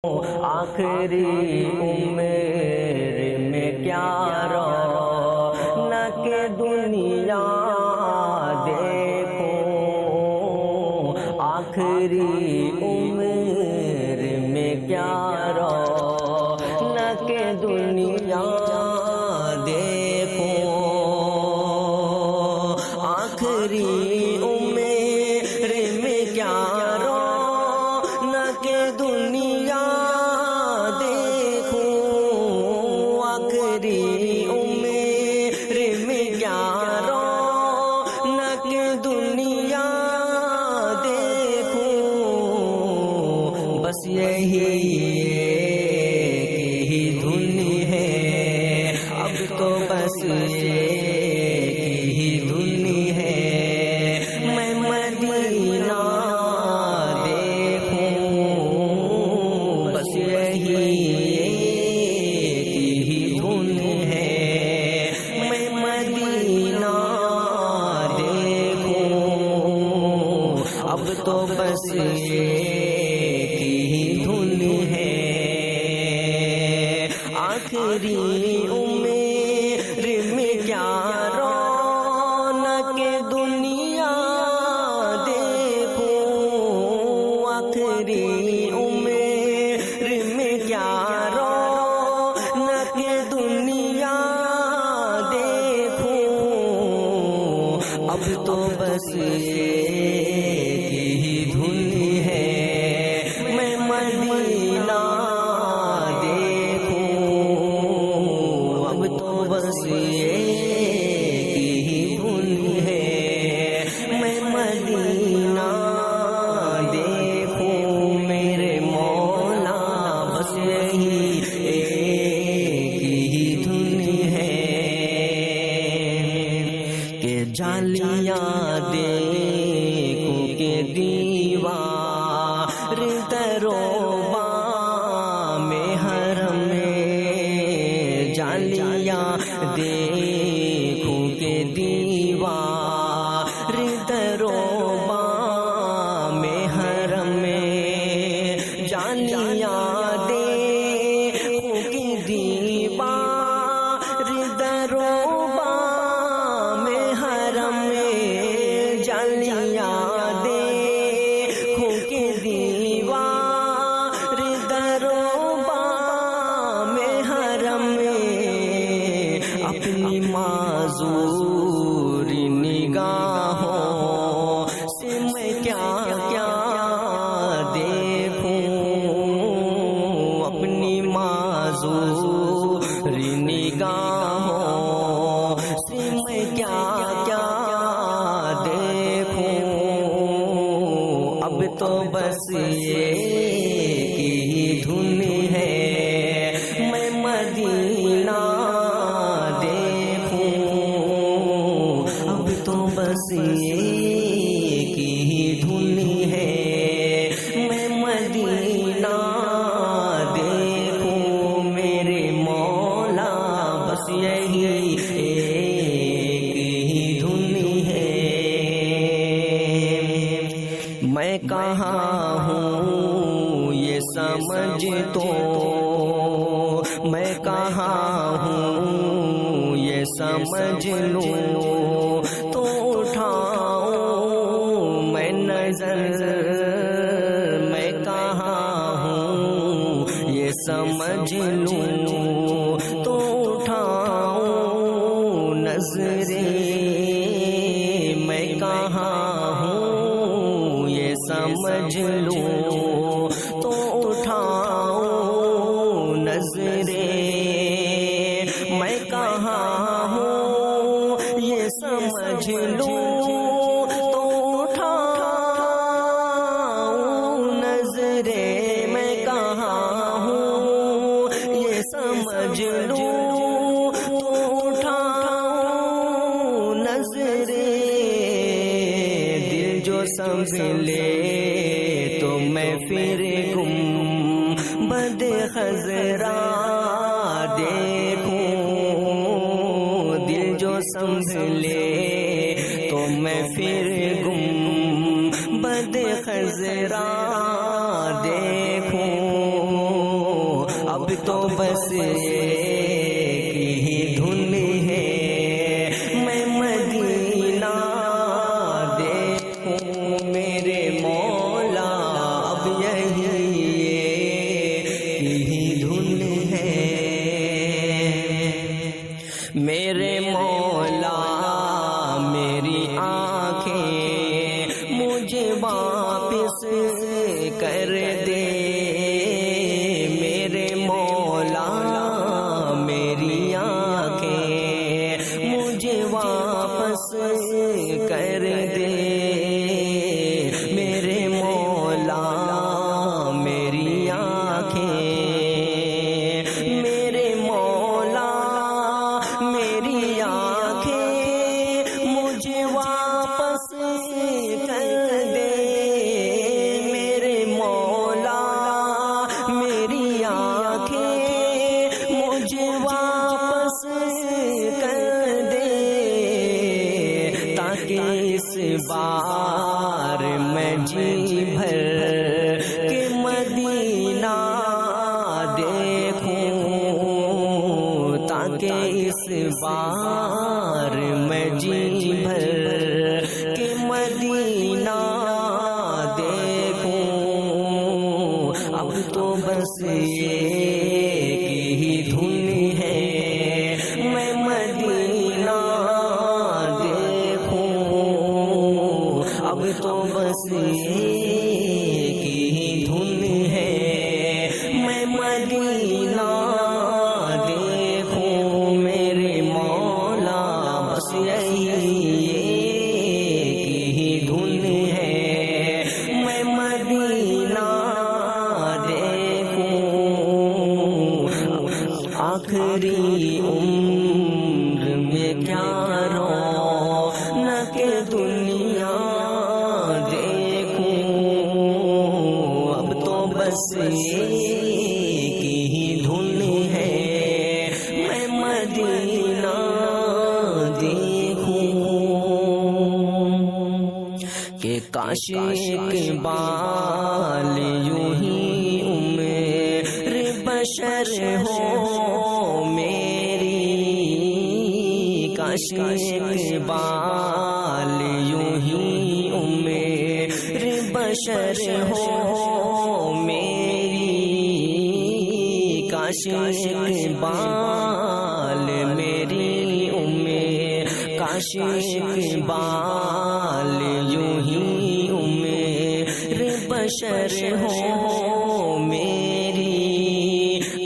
آخری عمر میں کیا رونق دنیا دیکھو، آخری عمر میں کیا رونق دنیا دیکھو، آخری عمر میں کیا رونق دنیا دیکھو، آخری عمر میں کیا رونق دنیا دیکھو، بس یہی ہی دھن ہے، اب تو بس یہی دھن ہے، میں مدینہ اب تو بس ایک ہی دھن ہے، آخری عمر میں کیا رونق دنیا دیکھو، آخری عمر میں کیا رونق دنیا دیکھو، اب تو بس دھن ہے، میں مدینہ دیکھوں، اب تو بس ایک ہی دھن ہے، میں مدینہ دیکھوں، میرے مولا بس یہی ایک ہی دھن ہے، کہ جالیاں دیکھو کہ دیوار دروباں میں حرم میں، جالیاں دیکھو کہ دیوار دروباں میں حرم میں، جالیاں دیکھو کہ دیوار دروباں میں حرم میں، جالیاں دیکھو کہ دیوار دروباں میں حرم میں، اپنی معذور نگاہوں سے میں کیا کیا دیکھوں، اپنی معذور نگاہوں سے میں کیا کیا دیکھوں، اب تو بس ایک ہی دھن ہے، میں مدینہ دیکھوں، اب تو بس ایک ہی دھن ہے، میں مدینہ دیکھوں، میرے مولا بس یہی ایک ہی دھن ہے، میں کہاں ہوں یہ سمجھ تو، میں کہاں ہوں یہ سمجھ لوں تو اٹھاؤں میں نظر، میں کہاں ہوں یہ سمجھ لوں تو اٹھاؤں نظریں، میں کہاں ہوں یہ سمجھ لوں تو اٹھاؤں نظریں، میں کہاں ہوں یہ سمجھ لوں تو اٹھاؤں نظریں، میں کہاں ہوں یہ سمجھ لوں تو اٹھاؤں نظریں، دل جو سنبھلے تو میں پھر گنبد خضرا دیکھوں، دل جو سنبھلے تو میں پھر گنبد خضرا دیکھوں، اب تو بس ایک ہی دھن ہے، میں مدینہ دیکھوں میرے مولا، اب یہی ہی دھن ہے، میرے مولا میری آنکھیں مجھے واپس کر دے، میرے مولا میری آنکھیں مجھے واپس کر دے، میرے مولا میری آنکھیں، میرے مولا میری آنکھیں مجھے واپس کر دے، میرے مولا میری آنکھیں مجھے واپس کر دے، تاکہ اس بار میں جی بھر کے مدینہ دیکھوں، تاکہ اس بار میں جی بھر کے مدینہ دیکھوں، اب تو بس ایک ہی دھن ہے، میں مدینہ دیکھوں، اب تو بس ایک ہی دھن ہے، میں مدینہ دیکھوں، میرے مولا بس یہی ہی دھن ہے، میں مدینہ دیکھوں، آخری عمر میں کیا رونق دنیا دیکھوں، اب تو بس ایک ہی دھن ہے، میں مدینہ دیکھوں، کہ کاش اقبال یوں ہی عمر بشر ہو میری، کاش اقبال یوں ہی عمر بشر ہو میری، کاش اقبال میری عمر، کاش اقبال یوں ہی عمر بشر ہو میری،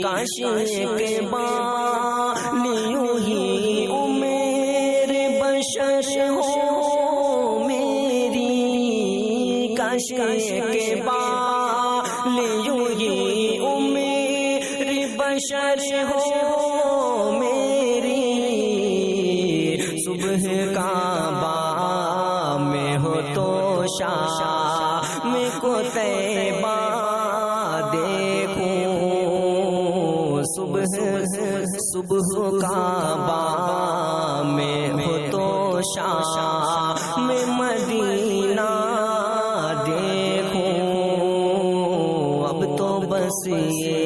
کاش اقبال یوں ہی عمر بشر ہو میری، کاش اقبال یوں ہی عمر بشر ہو میری، صبح کعبہ میں ہو تو شام کو طیبہ دیکھوں، صبح کعبہ میں ہو تو شام مدینہ دیکھوں، اب تو بس یہ